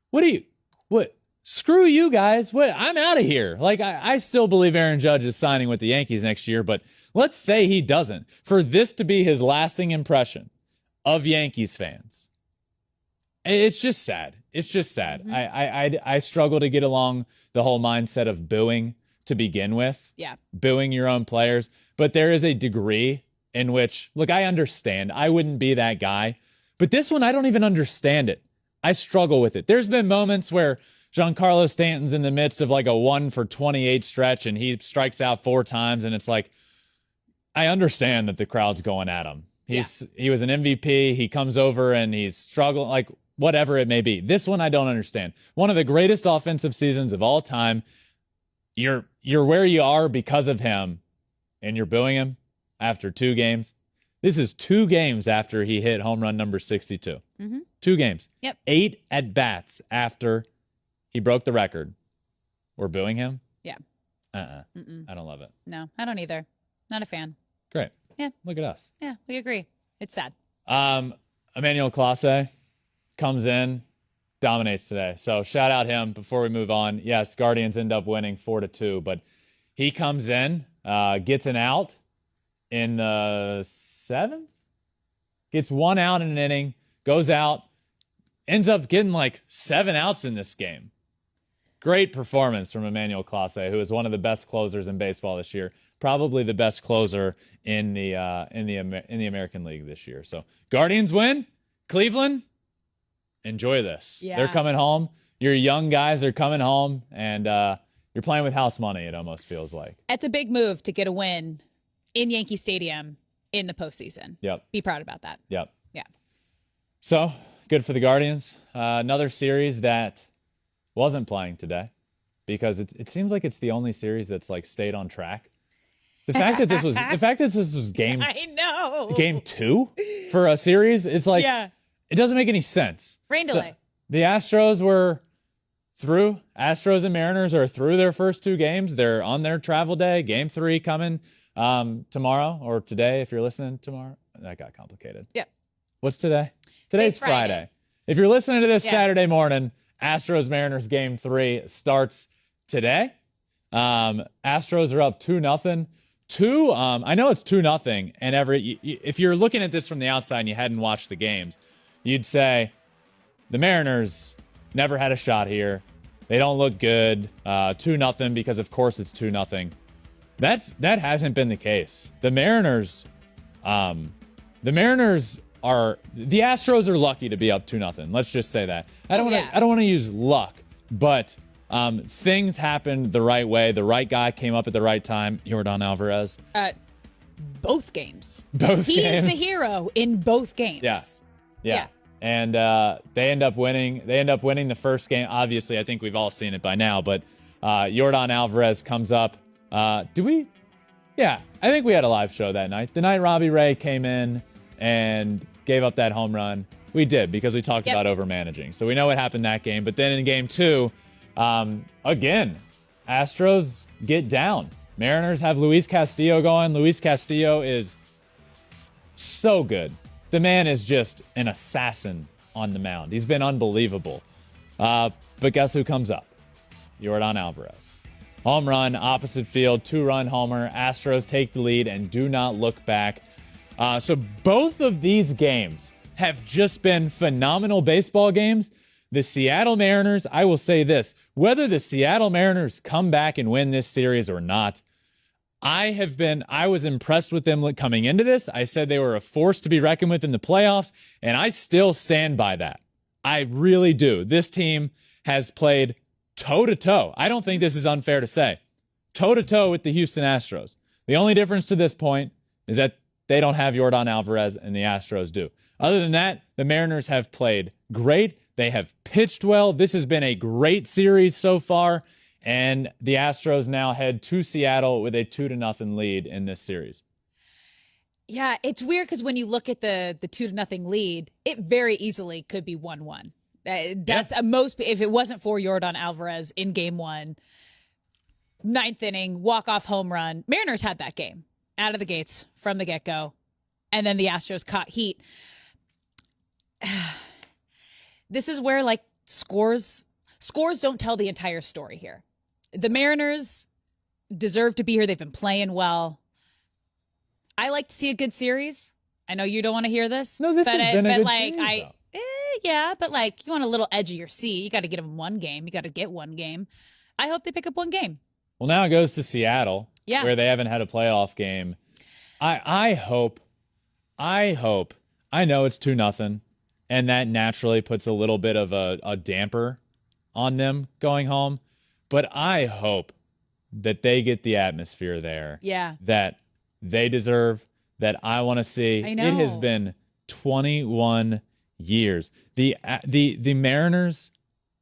Speaker 1: what? Screw you guys. I'm out of here. Like, I still believe Aaron Judge is signing with the Yankees next year, but let's say he doesn't. For this to be his lasting impression of Yankees fans, it's just sad. It's just sad. Mm-hmm. I struggle to get along the whole mindset of booing to begin with.
Speaker 3: Yeah.
Speaker 1: Booing your own players. But there is a degree in which, look, I understand. I wouldn't be that guy. But this one, I don't even understand it. I struggle with it. There's been moments where Giancarlo Stanton's in the midst of like a 1 for 28 stretch and he strikes out 4 times. And it's like, I understand that the crowd's going at him. He was an MVP. He comes over and he's struggling. Like, whatever it may be. This one I don't understand. One of the greatest offensive seasons of all time. You're where you are because of him, and you're booing him after 2 games. This is 2 games after he hit home run number 62. Mm-hmm. 2 games.
Speaker 3: Yep.
Speaker 1: 8 at-bats after he broke the record. We're booing him?
Speaker 3: Yeah.
Speaker 1: I don't love it.
Speaker 3: No, I don't either. Not a fan.
Speaker 1: Great.
Speaker 3: Yeah.
Speaker 1: Look at us.
Speaker 3: Yeah, we agree. It's sad.
Speaker 1: Emmanuel Clase comes in, dominates today. So shout out him before we move on. Yes, Guardians end up winning 4-2, but he comes in, gets an out in the 7th, gets 1 out in an inning, goes out, ends up getting like 7 outs in this game. Great performance from Emmanuel Clase, who is one of the best closers in baseball this year. Probably the best closer in the American League this year. So Guardians win. Cleveland, enjoy this.
Speaker 3: Yeah.
Speaker 1: They're coming home. Your young guys are coming home, and You're playing with house money, it almost feels like.
Speaker 3: It's a big move to get a win in Yankee Stadium in the postseason.
Speaker 1: Yep.
Speaker 3: Be proud about that.
Speaker 1: Yep.
Speaker 3: Yeah.
Speaker 1: So, good for the Guardians. Another series that wasn't playing today because it seems like it's the only series that's like stayed on track. The fact that this was game
Speaker 3: I know.
Speaker 1: game 2 for a series, it's like
Speaker 3: Yeah.
Speaker 1: it doesn't make any sense.
Speaker 3: Rain delay.
Speaker 1: So, the Astros were through. Astros and Mariners are through their first 2 games. They're on their travel day. Game 3 coming tomorrow or today if you're listening tomorrow. That got complicated.
Speaker 3: Yep.
Speaker 1: What's today? Today's Friday. If you're listening to this Saturday morning, Astros Mariners game 3 starts today. Astros are up 2-0. I know it's 2-0, and if you're looking at this from the outside and you hadn't watched the games, you'd say the Mariners never had a shot here. They don't look good. 2-0 because of course it's 2-0. That hasn't been the case. The Astros are lucky to be up 2-0. Let's just say that. I don't want to use luck, but things happened the right way. The right guy came up at the right time. Yordan Alvarez.
Speaker 3: Both games.
Speaker 1: Games.
Speaker 3: He is the hero in both games.
Speaker 1: Yeah. And they end up winning. They end up winning the first game. Obviously, I think we've all seen it by now, but Yordan Alvarez comes up. Do we? Yeah, I think we had a live show that night. The night Robbie Ray came in and gave up that home run. We did because we talked about overmanaging. So we know what happened that game. But then in game 2, again, Astros get down. Mariners have Luis Castillo going. Luis Castillo is so good. The man is just an assassin on the mound. He's been unbelievable. But guess who comes up? Yordan Alvarez. Home run, opposite field, 2-run homer. Astros take the lead and do not look back. So both of these games have just been phenomenal baseball games. The Seattle Mariners, I will say this, whether the Seattle Mariners come back and win this series or not, I was impressed with them coming into this. I said they were a force to be reckoned with in the playoffs, and I still stand by that. I really do. This team has played toe-to-toe. I don't think this is unfair to say. Toe-to-toe with the Houston Astros. The only difference to this point is that they don't have Yordan Alvarez and the Astros do. Other than that, the Mariners have played great. They have pitched well. This has been a great series so far. And the Astros now head to Seattle with a 2-0 lead in this series.
Speaker 3: Yeah, it's weird because when you look at the 2-0 lead, it very easily could be 1-1. That's a most, if it wasn't for Yordan Alvarez in game 1, 9th inning, walk-off home run. Mariners had that game out of the gates from the get-go. And then the Astros caught heat. This is where like scores don't tell the entire story here. The Mariners deserve to be here. They've been playing well. I like to see a good series. I know you don't want to hear this.
Speaker 1: No, this has been a good series,
Speaker 3: yeah, but like you want a little edge of your seat. You got to get them one game. You got to get one game. I hope they pick up one game.
Speaker 1: Well, now it goes to Seattle, where they haven't had a playoff game. I hope. I know it's 2-0, and that naturally puts a little bit of a damper on them going home. But I hope that they get the atmosphere there.
Speaker 3: Yeah.
Speaker 1: That they deserve, that I want to see.
Speaker 3: I know.
Speaker 1: It has been 21 years. The Mariners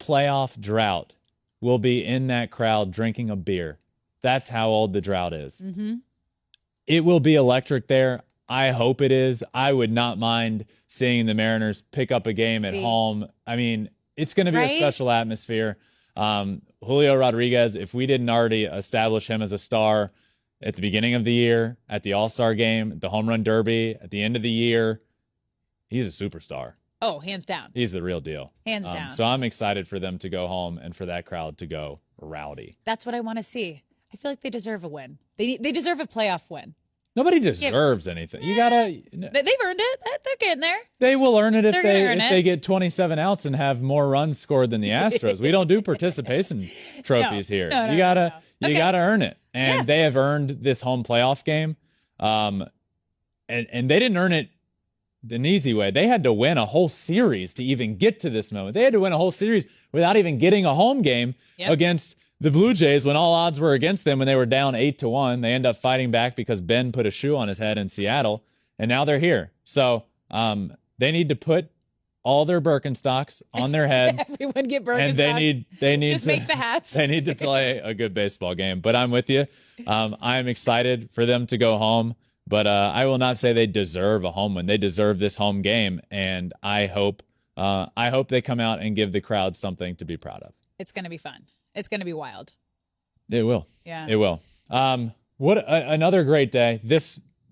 Speaker 1: playoff drought will be in that crowd drinking a beer. That's how old the drought is.
Speaker 3: Mm-hmm.
Speaker 1: It will be electric there. I hope it is. I would not mind seeing the Mariners pick up a game at home. I mean, it's going to be a special atmosphere. Julio Rodriguez, if we didn't already establish him as a star at the beginning of the year, at the All-Star game, the Home Run Derby, at the end of the year, he's a superstar.
Speaker 3: Oh, hands down.
Speaker 1: He's the real deal.
Speaker 3: Hands down.
Speaker 1: So I'm excited for them to go home and for that crowd to go rowdy.
Speaker 3: That's what I want to see. I feel like they deserve a win. They deserve a playoff win.
Speaker 1: Nobody deserves anything. You gotta.
Speaker 3: They've earned it. They're getting there.
Speaker 1: They will earn it if they get 27 outs and have more runs scored than the Astros. We don't do participation trophies here. You gotta earn it, and they have earned this home playoff game. And they didn't earn it an easy way. They had to win a whole series to even get to this moment. They had to win a whole series without even getting a home game against the Blue Jays, when all odds were against them, when they were down 8-1, they end up fighting back because Ben put a shoe on his head in Seattle, and now they're here. So they need to put all their Birkenstocks on their head.
Speaker 3: Everyone get Birkenstocks.
Speaker 1: And they need
Speaker 3: just
Speaker 1: to
Speaker 3: make the hats.
Speaker 1: They need to play a good baseball game. But I'm with you. I'm excited for them to go home. But I will not say they deserve a home win. They deserve this home game, and I hope they come out and give the crowd something to be proud of.
Speaker 3: It's going to be fun. It's going to be wild.
Speaker 1: It will.
Speaker 3: Yeah.
Speaker 1: It will. Another great day.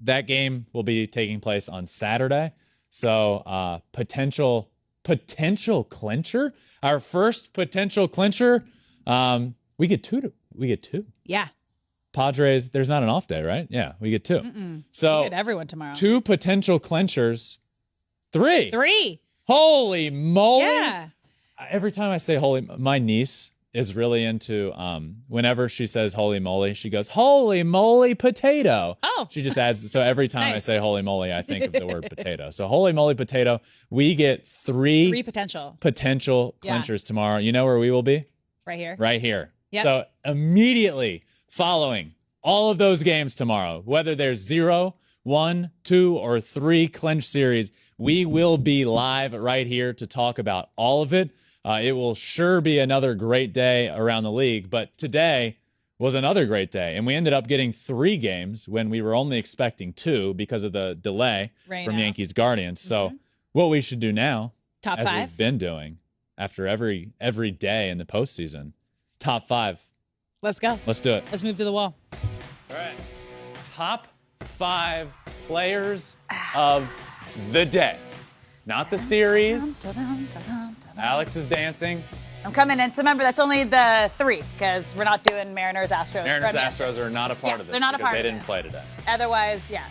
Speaker 1: That game will be taking place on Saturday. So potential clincher. Our first potential clincher. We get two.
Speaker 3: Yeah.
Speaker 1: Padres. There's not an off day, right? Yeah, we get 2. So
Speaker 3: we get everyone tomorrow.
Speaker 1: 2 potential clinchers. 3.
Speaker 3: 3.
Speaker 1: Holy moly!
Speaker 3: Yeah.
Speaker 1: Every time I say holy, my niece is really into. Whenever she says holy moly, she goes holy moly potato.
Speaker 3: Oh.
Speaker 1: She just adds. So every time I
Speaker 3: Nice.
Speaker 1: say holy moly, I think of the word potato. So holy moly potato. We get 3
Speaker 3: potential.
Speaker 1: potential clinchers tomorrow. You know where we will be?
Speaker 3: Right here.
Speaker 1: Right here.
Speaker 3: Yep.
Speaker 1: So immediately following all of those games tomorrow, whether there's 0, 1, 2, or 3 clinch series, we will be live right here to talk about all of it. It will sure be another great day around the league, but today was another great day, and we ended up getting 3 games when we were only expecting 2 because of the delay from Yankees Guardians. So what we should do now,
Speaker 3: Top
Speaker 1: as
Speaker 3: 5.
Speaker 1: we've been doing after every day in the postseason, top 5.
Speaker 3: Let's go.
Speaker 1: Let's do it.
Speaker 3: Let's move to the wall.
Speaker 1: All right. Top 5 players of the day. Not the series. Alex is dancing.
Speaker 4: I'm coming in. So remember, that's only the 3 because we're not doing Mariners, Astros.
Speaker 1: Mariners,
Speaker 4: from
Speaker 1: Astros
Speaker 4: yesterday.
Speaker 1: are not a part of this.
Speaker 4: They're not a
Speaker 1: because
Speaker 4: part
Speaker 1: they
Speaker 4: of
Speaker 1: didn't
Speaker 4: this.
Speaker 1: play today.
Speaker 4: Otherwise, yeah,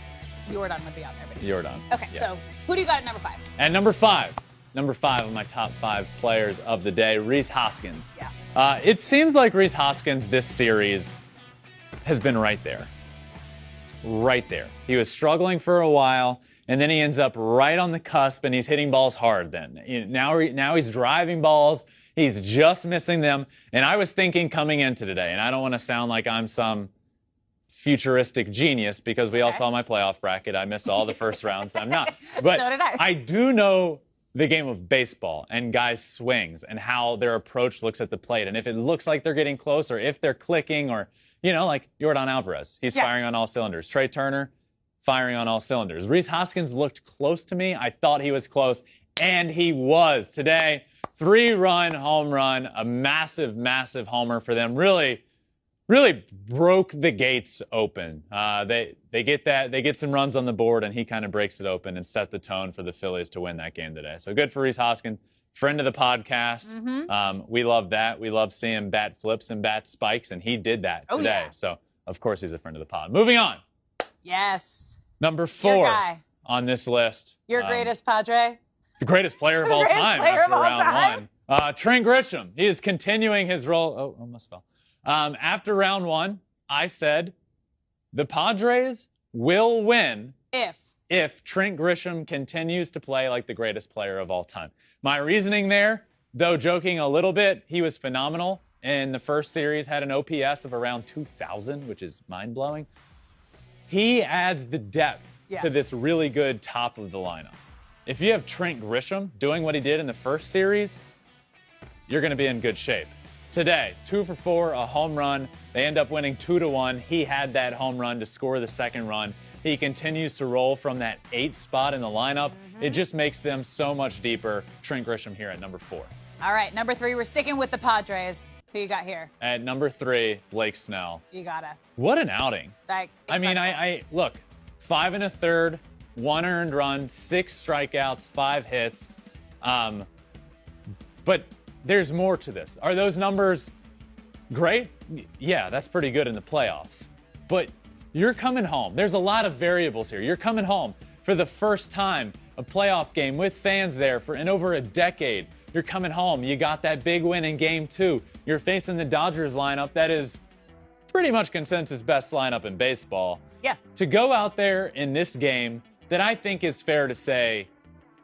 Speaker 4: Jordan would be on there. But
Speaker 1: Jordan.
Speaker 4: okay, so who do you got at number 5?
Speaker 1: And number 5 of my top 5 players of the day, Rhys Hoskins.
Speaker 4: Yeah.
Speaker 1: It seems like Rhys Hoskins this series has been right there. Right there. He was struggling for a while, and then he ends up right on the cusp, and he's hitting balls hard then. Now he's driving balls. He's just missing them. And I was thinking coming into today, and I don't want to sound like I'm some futuristic genius because we all saw my playoff bracket. I missed all the first rounds. I'm not. But
Speaker 4: So did I.
Speaker 1: I do know the game of baseball and guys' swings and how their approach looks at the plate. And if it looks like they're getting close or if they're clicking or, like Yordan Alvarez, he's firing on all cylinders. Trey Turner, firing on all cylinders. Rhys Hoskins looked close to me. I thought he was close, and he was. Today, 3-run home run, a massive, massive homer for them. Really broke the gates open. They get some runs on the board, and he kind of breaks it open and set the tone for the Phillies to win that game today. So good for Rhys Hoskins, friend of the podcast. We love that. We love seeing bat flips and bat spikes, and he did that today.
Speaker 4: Yeah.
Speaker 1: So of course he's a friend of the pod. Moving on.
Speaker 4: Yes.
Speaker 1: Number
Speaker 4: Your
Speaker 1: 4
Speaker 4: guy.
Speaker 1: on this list.
Speaker 4: Your greatest Padre.
Speaker 1: The greatest player of all
Speaker 4: greatest
Speaker 1: time
Speaker 4: player
Speaker 1: after
Speaker 4: of all
Speaker 1: round
Speaker 4: time.
Speaker 1: 1. Trent Grisham. He is continuing his role. Oh, almost fell. After round 1, I said the Padres will win if Trent Grisham continues to play like the greatest player of all time. My reasoning there, though joking a little bit, he was phenomenal in the first series, had an OPS of around 2,000, which is mind-blowing. He adds the depth to this really good top of the lineup. If you have Trent Grisham doing what he did in the first series, you're going to be in good shape. Today, 2 for 4, a home run. They end up winning 2-1. He had that home run to score the second run. He continues to roll from that 8th spot in the lineup. It just makes them so much deeper. Trent Grisham here at number 4.
Speaker 4: All right, number 3, we're sticking with the Padres. Who you got here?
Speaker 1: At number 3, Blake Snell.
Speaker 4: You gotta.
Speaker 1: What an outing. I mean, I look, 5 1/3, 1 earned run, 6 strikeouts, 5 hits. But there's more to this. Are those numbers great? Yeah, that's pretty good in the playoffs. But you're coming home. There's a lot of variables here. You're coming home for the first time, a playoff game with fans there in over a decade. You're coming home. You got that big win in Game 2. You're facing the Dodgers lineup that is pretty much consensus best lineup in baseball.
Speaker 4: Yeah.
Speaker 1: To go out there in this game that I think is fair to say,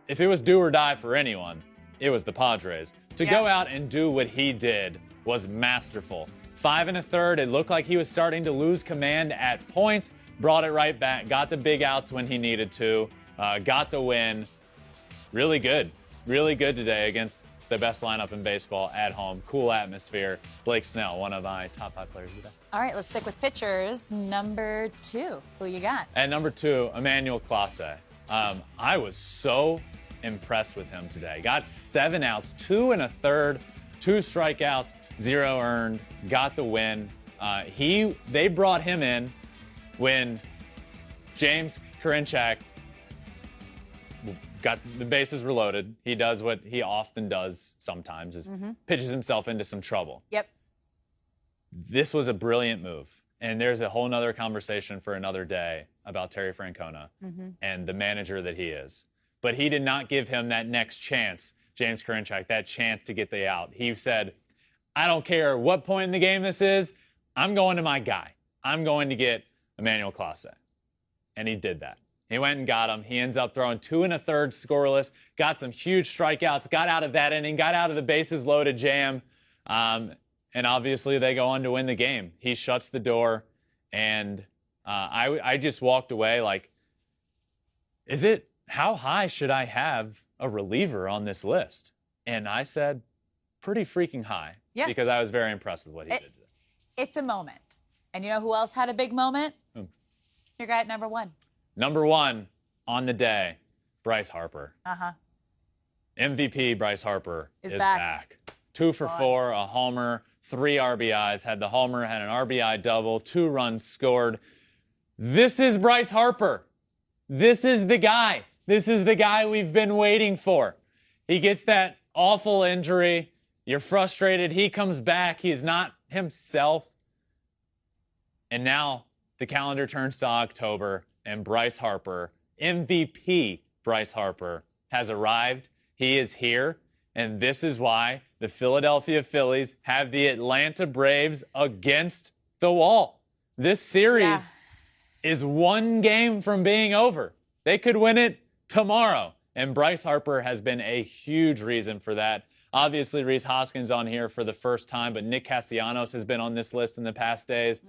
Speaker 1: if it was do or die for anyone, it was the Padres. To go out and do what he did was masterful. 5 1/3. It looked like he was starting to lose command at points. Brought it right back. Got the big outs when he needed to. Got the win. Really good. Really good today against the best lineup in baseball at home. Cool atmosphere. Blake Snell, one of my top 5 players of the day.
Speaker 4: All right, let's stick with pitchers. Number 2, who you got?
Speaker 1: At number 2, Emmanuel Clase. I was so impressed with him today. Got 7 outs, 2 1/3, 2 strikeouts, 0 earned. Got the win. They brought him in when James Karinchak got the bases were loaded. He does what he often does sometimes, is pitches himself into some trouble.
Speaker 4: Yep.
Speaker 1: This was a brilliant move. And there's a whole nother conversation for another day about Terry Francona and the manager that he is. But he did not give him that next chance, James Karinchak, that chance to get the out. He said, I don't care what point in the game this is, I'm going to my guy. I'm going to get Emmanuel Clase. And he did that. He went and got him. He ends up throwing 2 1/3 scoreless, got some huge strikeouts, got out of that inning, got out of the bases loaded jam. And obviously they go on to win the game. He shuts the door. And I just walked away like, how high should I have a reliever on this list? And I said, pretty freaking high.
Speaker 4: Yeah.
Speaker 1: Because I was very impressed with what he did today.
Speaker 4: It's a moment. And you know who else had a big moment? Your guy at number 1.
Speaker 1: Number 1 on the day, Bryce Harper. MVP Bryce Harper is back. 2 for 4, a homer, 3 RBIs. Had the homer, had an RBI double, 2 runs scored. This is Bryce Harper. This is the guy. This is the guy we've been waiting for. He gets that awful injury. You're frustrated. He comes back. He's not himself. And now the calendar turns to October, and Bryce Harper, MVP Bryce Harper, has arrived. He is here, and this is why the Philadelphia Phillies have the Atlanta Braves against the wall. This series is 1 game from being over. They could win it tomorrow, and Bryce Harper has been a huge reason for that. Obviously, Rhys Hoskins on here for the first time, but Nick Castellanos has been on this list in the past days.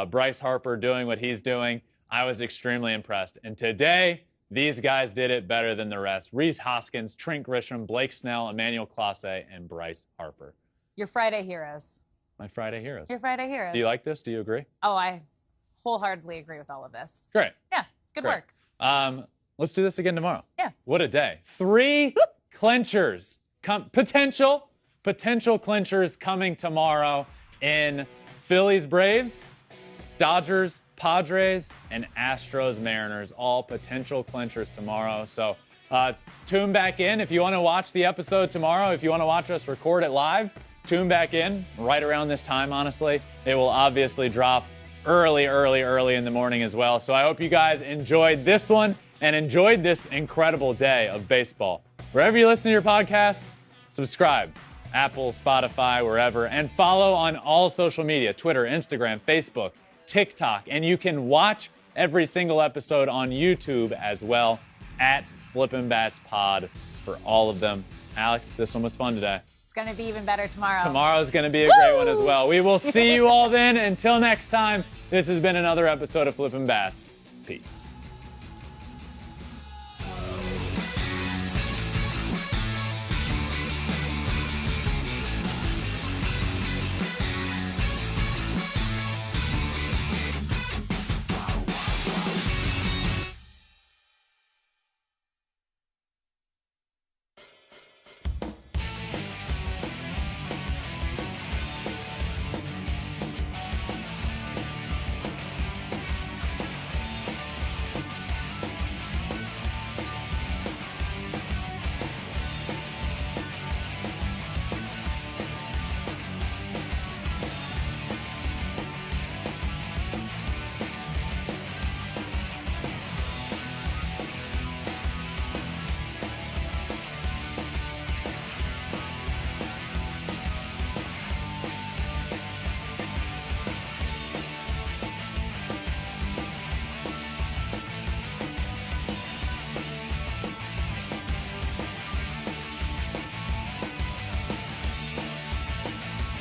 Speaker 1: Bryce Harper doing what he's doing. I was extremely impressed. And today, these guys did it better than the rest. Rhys Hoskins, Trent Grisham, Blake Snell, Emmanuel Clase, and Bryce Harper.
Speaker 4: Your Friday heroes.
Speaker 1: My Friday heroes.
Speaker 4: Your Friday heroes.
Speaker 1: Do you like this? Do you agree?
Speaker 4: Oh, I wholeheartedly agree with all of this.
Speaker 1: Great.
Speaker 4: Yeah, good
Speaker 1: Great.
Speaker 4: work.
Speaker 1: Let's do this again tomorrow.
Speaker 4: Yeah.
Speaker 1: What a day. 3 clinchers. Potential clinchers coming tomorrow in Phillies, Braves, Dodgers, Padres, and Astros, Mariners. All potential clinchers tomorrow. So tune back in if you want to watch the episode tomorrow. If you want to watch us record it live, tune back in right around this time, honestly. It will obviously drop early in the morning as well. So I hope you guys enjoyed this one and enjoyed this incredible day of baseball. Wherever you listen to your podcast, subscribe. Apple, Spotify, wherever. And follow on all social media, Twitter, Instagram, Facebook, TikTok. And you can watch every single episode on YouTube as well at Flippin Bats Pod for all of them. Alex, this one was fun today.
Speaker 4: It's going to be even better tomorrow.
Speaker 1: Tomorrow's going to be a great one as well. We will see you all then. Until next time, this has been another episode of Flippin Bats. Peace.